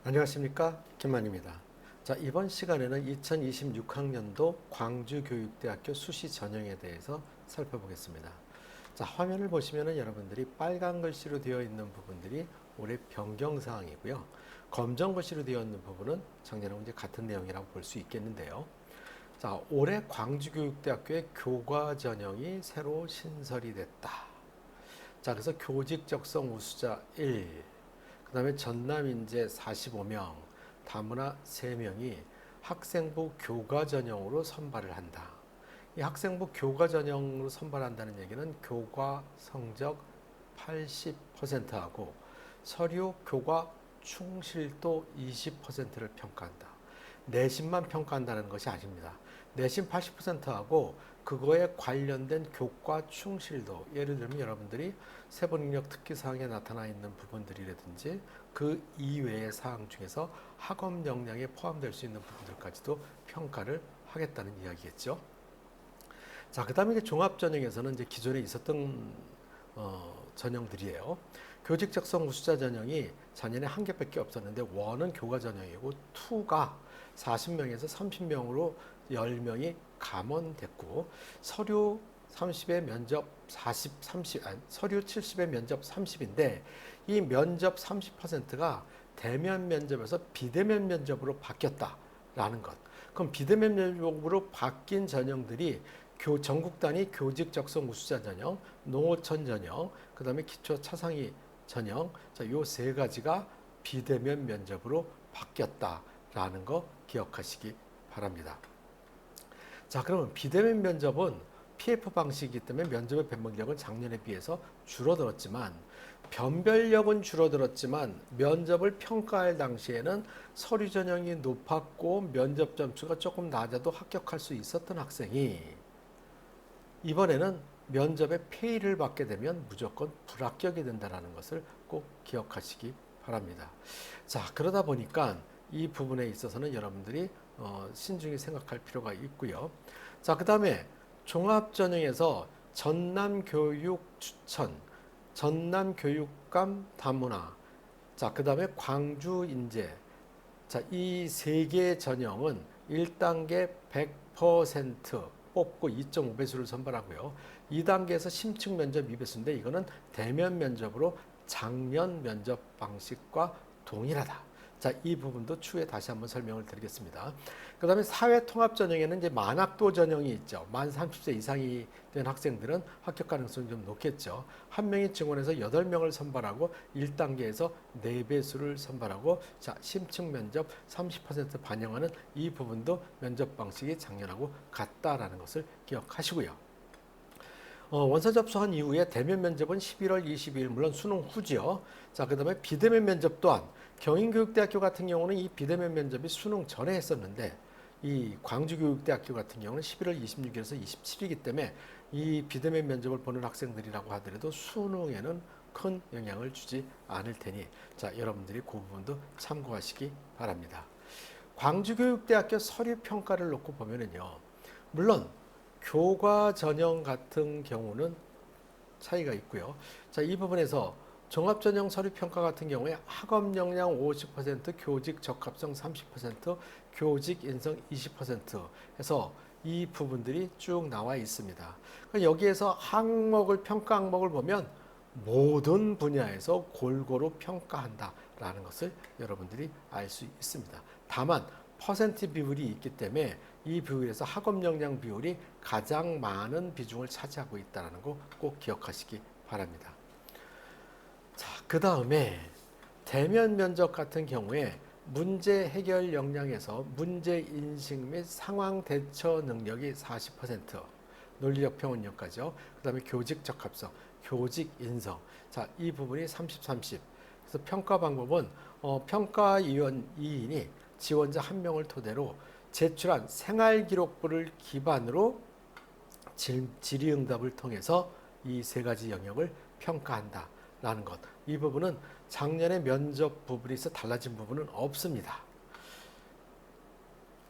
안녕하십니까, 김만입니다. 자, 이번 시간에는 2026학년도 광주교육대학교 수시 전형에 대해서 살펴보겠습니다. 자, 화면을 보시면은 여러분들이 빨간 글씨로 되어 있는 부분들이 올해 변경 사항이고요. 검정 글씨로 되어 있는 부분은 작년하고 이제 같은 내용이라고 볼 수 있겠는데요. 자, 올해 광주교육대학교의 교과 전형이 새로 신설이 됐다. 자, 그래서 교직 적성 우수자 1, 그 다음에 전남인재 45명, 다문화 3명이 학생부 교과 전형으로 선발을 한다. 이 학생부 교과 전형으로 선발한다는 얘기는 교과 성적 80%하고 서류 교과 충실도 20%를 평가한다. 내신만 평가한다는 것이 아닙니다. 내신 80%하고 그거에 관련된 교과 충실도, 예를 들면 여러분들이 세부능력 특기사항에 나타나 있는 부분들이라든지 그 이외의 사항 중에서 학업 역량에 포함될 수 있는 부분들까지도 평가를 하겠다는 이야기겠죠. 자, 그 다음에 종합전형에서는 이제 기존에 있었던 전형들이에요. 교직 적성 우수자 전형이 작년에 한 개밖에 없었는데 1은 교과 전형이고 2가 40명에서 30명으로 10명이 감원됐고 서류 30에 면접 40, 30, 아니, 서류 70에 면접 30인데 이 면접 30%가 대면 면접에서 비대면 면접으로 바뀌었다라는 것. 그럼 비대면 면접으로 바뀐 전형들이 전국 단위 교직 적성 우수자 전형, 농어촌 전형, 그 다음에 기초 차상위 전형, 자, 요 세 가지가 비대면 면접으로 바뀌었다라는 거 기억하시기 바랍니다. 자, 그러면 비대면 면접은 PF 방식이기 때문에 면접의 변별력은 작년에 비해서 줄어들었지만 변별력은 줄어들었지만 면접을 평가할 당시에는 서류 전형이 높았고 면접 점수가 조금 낮아도 합격할 수 있었던 학생이 이번에는 면접에 페이를 받게 되면 무조건 불합격이 된다는 것을 꼭 기억하시기 바랍니다. 자, 그러다 보니까 이 부분에 있어서는 여러분들이 신중히 생각할 필요가 있고요. 자, 그 다음에 종합전형에서 전남교육 추천, 전남교육감 다문화, 자, 그 다음에 광주인재, 자, 이 세 개의 전형은 1단계 100% 뽑고 2.5배수를 선발하고요. 2단계에서 심층 면접 2배수인데 이거는 대면 면접으로 작년 면접 방식과 동일하다. 자, 이 부분도 추후에 다시 한번 설명을 드리겠습니다. 그 다음에 사회통합 전형에는 이제 만학도 전형이 있죠. 만 30세 이상이 된 학생들은 합격 가능성이 좀 높겠죠. 한 명이 증원해서 8명을 선발하고 1단계에서 4배수를 선발하고 자, 심층 면접 30% 반영하는 이 부분도 면접 방식이 작년하고 같다라는 것을 기억하시고요. 원서 접수한 이후에 대면 면접은 11월 22일, 물론 수능 후지요. 자, 그 다음에 비대면 면접 또한 경인교육대학교 같은 경우는 이 비대면 면접이 수능 전에 했었는데 이 광주교육대학교 같은 경우는 11월 26일에서 27일이기 때문에 이 비대면 면접을 보는 학생들이라고 하더라도 수능에는 큰 영향을 주지 않을 테니 자, 여러분들이 그 부분도 참고하시기 바랍니다. 광주교육대학교 서류평가를 놓고 보면은요, 물론 교과 전형 같은 경우는 차이가 있고요. 자, 이 부분에서 종합전형 서류평가 같은 경우에 학업 역량 50%, 교직 적합성 30%, 교직 인성 20% 해서 이 부분들이 쭉 나와 있습니다. 여기에서 항목을 평가 항목을 보면 모든 분야에서 골고루 평가한다라는 것을 여러분들이 알 수 있습니다. 다만 퍼센트 비율이 있기 때문에 이 비율에서 학업 역량 비율이 가장 많은 비중을 차지하고 있다는 거 꼭 기억하시기 바랍니다. 자, 그 다음에 대면 면접 같은 경우에 문제 해결 역량에서 문제 인식 및 상황 대처 능력이 40%, 논리적 평원력까지요. 그 다음에 교직 적합성, 교직 인성. 자, 이 부분이 30, 30. 그래서 평가 방법은 평가위원 2인이 지원자 1명을 토대로 제출한 생활기록부를 기반으로 질의응답을 통해서 이 세 가지 영역을 평가한다라는 것. 이 부분은 작년에 면접 부분에 있어 달라진 부분은 없습니다.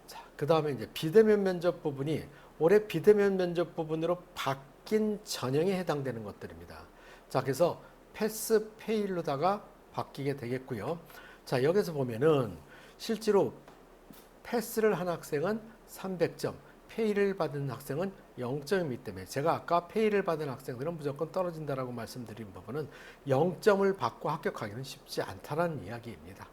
자, 그 다음에 이제 비대면 면접 부분이 올해 비대면 면접 부분으로 바뀐 전형에 해당되는 것들입니다. 자, 그래서 패스 페일로다가 바뀌게 되겠고요. 자, 여기서 보면은 실제로 패스를 한 학생은 300점, 페이를 받은 학생은 0점이기 때문에 제가 아까 페이를 받은 학생들은 무조건 떨어진다라고 말씀드린 부분은 0점을 받고 합격하기는 쉽지 않다는 이야기입니다.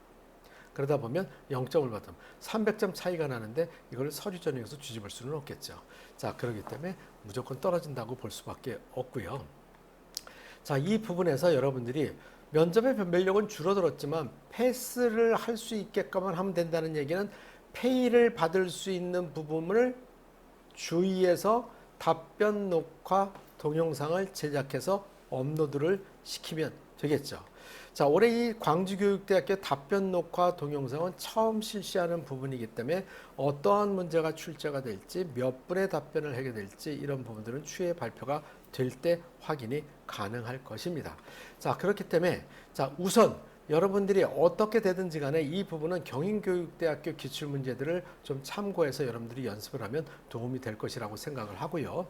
그러다 보면 0점을 받으면 300점 차이가 나는데 이걸 서류 전형에서 뒤집을 수는 없겠죠. 자, 그렇기 때문에 무조건 떨어진다고 볼 수밖에 없고요. 자, 이 부분에서 여러분들이 면접의 변별력은 줄어들었지만 패스를 할 수 있게끔만 하면 된다는 얘기는 페이를 받을 수 있는 부분을 주의해서 답변 녹화 동영상을 제작해서 업로드를 시키면 되겠죠. 자, 올해 이 광주교육대학교 답변 녹화 동영상은 처음 실시하는 부분이기 때문에 어떠한 문제가 출제가 될지 몇 분의 답변을 하게 될지 이런 부분들은 추후에 발표가 될 때 확인이 가능할 것입니다. 자, 그렇기 때문에 자, 우선 여러분들이 어떻게 되든지 간에 이 부분은 경인교육대학교 기출문제들을 좀 참고해서 여러분들이 연습을 하면 도움이 될 것이라고 생각을 하고요.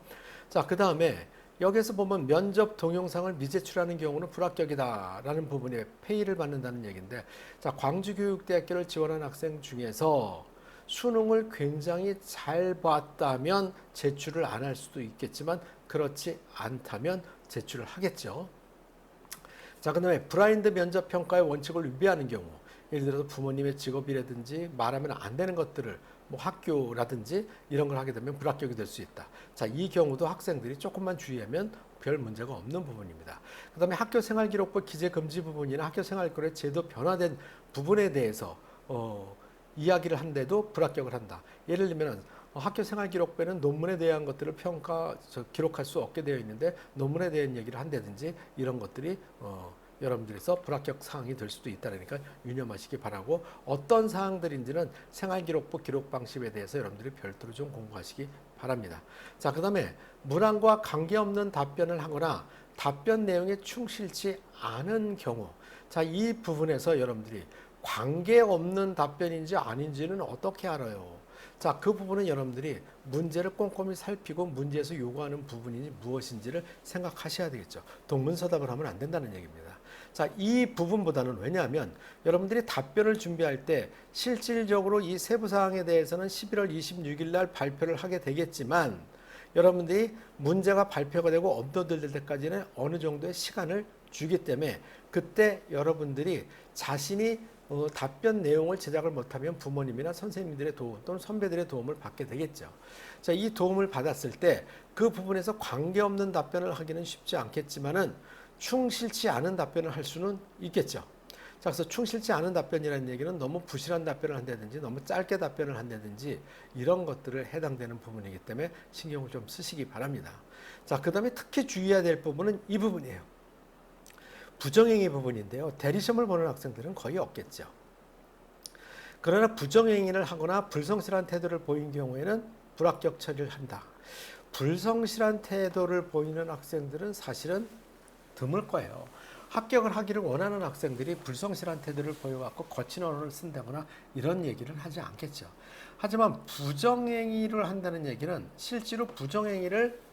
자, 그 다음에 여기서 보면 면접 동영상을 미제출하는 경우는 불합격이다라는 부분에 페이를 받는다는 얘기인데, 자, 광주교육대학교를 지원한 학생 중에서 수능을 굉장히 잘 봤다면 제출을 안 할 수도 있겠지만 그렇지 않다면 제출을 하겠죠. 자, 그 다음에 블라인드 면접 평가의 원칙을 위배하는 경우, 예를 들어서 부모님의 직업이라든지 말하면 안 되는 것들을 뭐 학교라든지 이런 걸 하게 되면 불합격이 될 수 있다. 자, 이 경우도 학생들이 조금만 주의하면 별 문제가 없는 부분입니다. 그 다음에 학교 생활기록부 기재 금지 부분이나 학교 생활기록의 제도 변화된 부분에 대해서 이야기를 한데도 불합격을 한다. 예를 들면 학교 생활기록부에는 논문에 대한 것들을 기록할 수 없게 되어 있는데 논문에 대한 얘기를 한다든지 이런 것들이 여러분들에서 불합격 사항이 될 수도 있다니까 유념하시기 바라고, 어떤 사항들인지는 생활기록부 기록 방식에 대해서 여러분들이 별도로 좀 공부하시기 바랍니다. 자, 그 다음에 문항과 관계없는 답변을 하거나 답변 내용에 충실치 않은 경우, 자, 이 부분에서 여러분들이 관계없는 답변인지 아닌지는 어떻게 알아요? 자, 그 부분은 여러분들이 문제를 꼼꼼히 살피고 문제에서 요구하는 부분이 무엇인지를 생각하셔야 되겠죠. 동문서답을 하면 안 된다는 얘기입니다. 자, 이 부분보다는, 왜냐하면 여러분들이 답변을 준비할 때 실질적으로 이 세부 사항에 대해서는 11월 26일 날 발표를 하게 되겠지만 여러분들이 문제가 발표가 되고 업로드될 때까지는 어느 정도의 시간을 주기 때문에 그때 여러분들이 자신이 답변 내용을 제작을 못하면 부모님이나 선생님들의 도움 또는 선배들의 도움을 받게 되겠죠. 자, 이 도움을 받았을 때 그 부분에서 관계없는 답변을 하기는 쉽지 않겠지만은 충실치 않은 답변을 할 수는 있겠죠. 자, 그래서 충실치 않은 답변이라는 얘기는 너무 부실한 답변을 한다든지 너무 짧게 답변을 한다든지 이런 것들을 해당되는 부분이기 때문에 신경을 좀 쓰시기 바랍니다. 자, 그 다음에 특히 주의해야 될 부분은 이 부분이에요. 부정행위 부분인데요. 대리시험을 보는 학생들은 거의 없겠죠. 그러나 부정행위를 하거나 불성실한 태도를 보인 경우에는 불합격 처리를 한다. 불성실한 태도를 보이는 학생들은 사실은 드물 거예요. 합격을 하기를 원하는 학생들이 불성실한 태도를 보여갖고 거친 언어를 쓴다거나 이런 얘기를 하지 않겠죠. 하지만 부정행위를 한다는 얘기는 실제로 부정행위를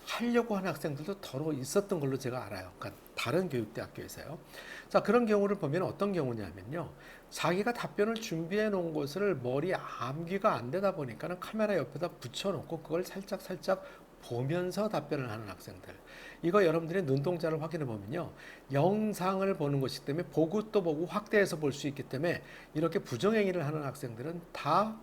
하려고 하는 학생들도 더러 있었던 걸로 제가 알아요. 그러니까 다른 교육대학교에서요. 자, 그런 경우를 보면 어떤 경우냐면요. 자기가 답변을 준비해 놓은 것을 머리에 암기가 안 되다 보니까는 카메라 옆에다 붙여놓고 그걸 살짝 보면서 답변을 하는 학생들. 이거 여러분들이 눈동자를 확인해 보면요. 영상을 보는 것이기 때문에 보고 또 보고 확대해서 볼 수 있기 때문에 이렇게 부정행위를 하는 학생들은 다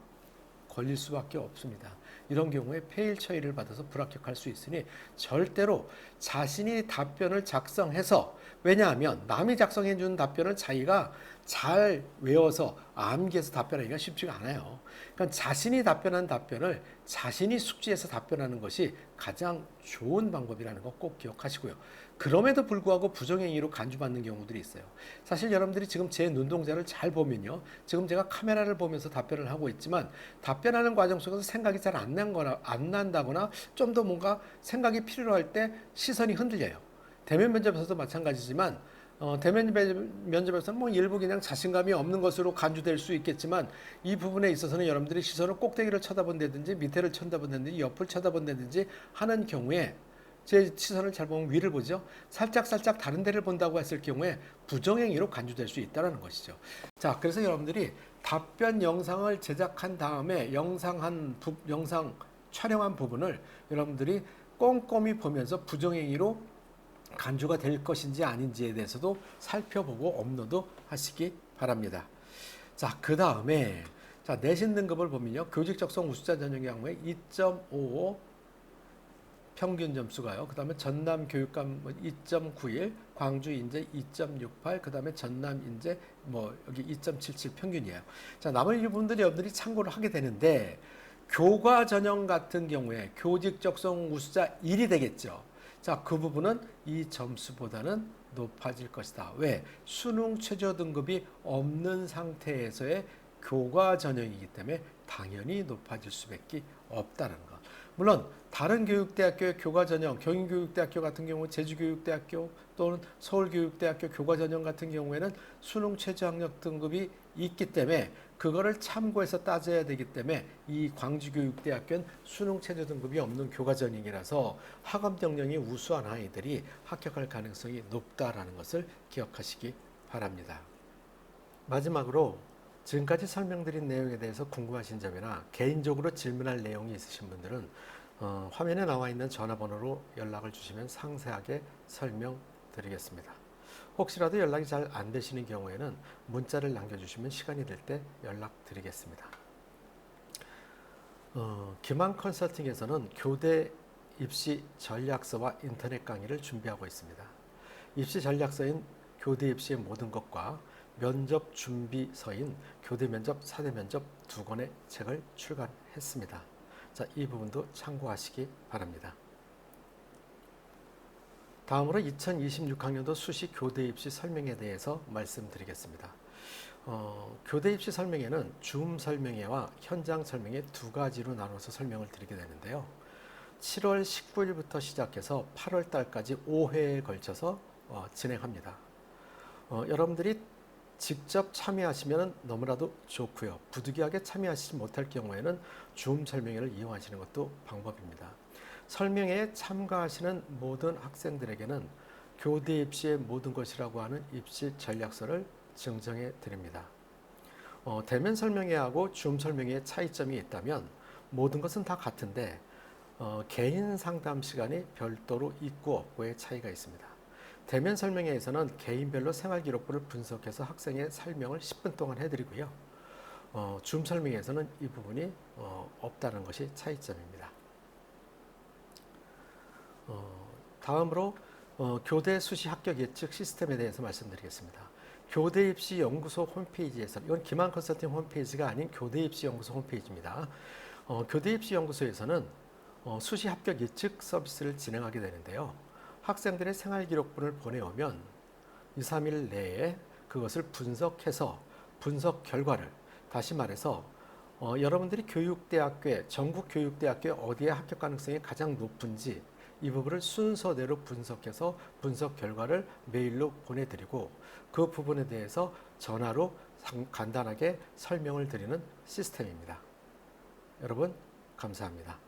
걸릴 수밖에 없습니다. 이런 경우에 페일 처리를 받아서 불합격할 수 있으니 절대로 자신이 답변을 작성해서, 왜냐하면 남이 작성해 준 답변을 자기가 잘 외워서 암기해서 답변하기가 쉽지가 않아요. 그러니까 자신이 답변한 답변을 자신이 숙지해서 답변하는 것이 가장 좋은 방법이라는 거 꼭 기억하시고요. 그럼에도 불구하고 부정행위로 간주받는 경우들이 있어요. 사실 여러분들이 지금 제 눈동자를 잘 보면요. 지금 제가 카메라를 보면서 답변을 하고 있지만 답변하는 과정 속에서 생각이 잘 안 난다거나 좀 더 뭔가 생각이 필요할 때 시선이 흔들려요. 대면 면접에서도 마찬가지지만 대면 면접에서는 뭐 일부 그냥 자신감이 없는 것으로 간주될 수 있겠지만 이 부분에 있어서는 여러분들이 시선을 꼭대기를 쳐다본다든지 밑에를 쳐다본다든지 옆을 쳐다본다든지 하는 경우에 제 시선을 잘 보면 위를 보죠. 살짝 다른 데를 본다고 했을 경우에 부정행위로 간주될 수 있다는 것이죠. 자, 그래서 여러분들이 답변 영상을 제작한 다음에 영상 촬영한 부분을 여러분들이 꼼꼼히 보면서 부정행위로 간주가 될 것인지 아닌지에 대해서도 살펴보고 업로드 하시기 바랍니다. 자, 그 다음에 자, 내신 등급을 보면요. 교직 적성 우수자 전형 경우에 2.55 평균 점수가요. 그 다음에 전남 교육감 2.91, 광주 인재 2.68, 그 다음에 전남 인재 여기 2.77 평균이에요. 자, 나머지 부분들이 여러분들이 참고를 하게 되는데 교과 전형 같은 경우에 교직 적성 우수자 1이 되겠죠. 자, 그 부분은 이 점수보다는 높아질 것이다. 왜? 수능 최저 등급이 없는 상태에서의 교과 전형이기 때문에 당연히 높아질 수밖에 없다는 것. 물론 다른 교육대학교의 교과 전형, 경인교육대학교 같은 경우, 제주교육대학교 또는 서울교육대학교 교과 전형 같은 경우에는 수능 최저 학력 등급이 있기 때문에 그거를 참고해서 따져야 되기 때문에 이 광주교육대학교는 수능 최저 등급이 없는 교과 전형이라서 학업 역량이 우수한 아이들이 합격할 가능성이 높다라는 것을 기억하시기 바랍니다. 마지막으로 지금까지 설명드린 내용에 대해서 궁금하신 점이나 개인적으로 질문할 내용이 있으신 분들은 화면에 나와 있는 전화번호로 연락을 주시면 상세하게 설명드리겠습니다. 혹시라도 연락이 잘 안 되시는 경우에는 문자를 남겨주시면 시간이 될 때 연락드리겠습니다. 기망 컨설팅에서는 교대 입시 전략서와 인터넷 강의를 준비하고 있습니다. 입시 전략서인 교대 입시의 모든 것과 면접 준비서인 교대 면접, 사대 면접 두 권의 책을 출간했습니다. 자, 이 부분도 참고하시기 바랍니다. 다음으로 2026학년도 수시 교대 입시 설명에 대해서 말씀드리겠습니다. 교대 입시 설명회는 줌 설명회와 현장 설명회 두 가지로 나눠서 설명을 드리게 되는데요. 7월 19일부터 시작해서 8월 달까지 5회에 걸쳐서 진행합니다. 여러분들이 직접 참여하시면 너무나도 좋고요. 부득이하게 참여하시지 못할 경우에는 줌 설명회를 이용하시는 것도 방법입니다. 설명회에 참가하시는 모든 학생들에게는 교대 입시의 모든 것이라고 하는 입시 전략서를 증정해 드립니다. 대면 설명회하고 줌 설명회의 차이점이 있다면 모든 것은 다 같은데 개인 상담 시간이 별도로 있고 없고의 차이가 있습니다. 대면 설명회에서는 개인별로 생활기록부를 분석해서 학생의 설명을 10분 동안 해드리고요. 줌 설명회에서는 이 부분이 없다는 것이 차이점입니다. 다음으로 교대 수시 합격 예측 시스템에 대해서 말씀드리겠습니다. 교대 입시 연구소 홈페이지에서, 이건 기망 컨설팅 홈페이지가 아닌 교대 입시 연구소 홈페이지입니다. 교대 입시 연구소에서는 수시 합격 예측 서비스를 진행하게 되는데요. 학생들의 생활기록부를 보내오면 2, 3일 내에 그것을 분석해서 분석 결과를, 다시 말해서 여러분들이 교육대학교에, 전국 교육대학교에 어디에 합격 가능성이 가장 높은지 이 부분을 순서대로 분석해서 분석 결과를 메일로 보내드리고 그 부분에 대해서 전화로 간단하게 설명을 드리는 시스템입니다. 여러분 감사합니다.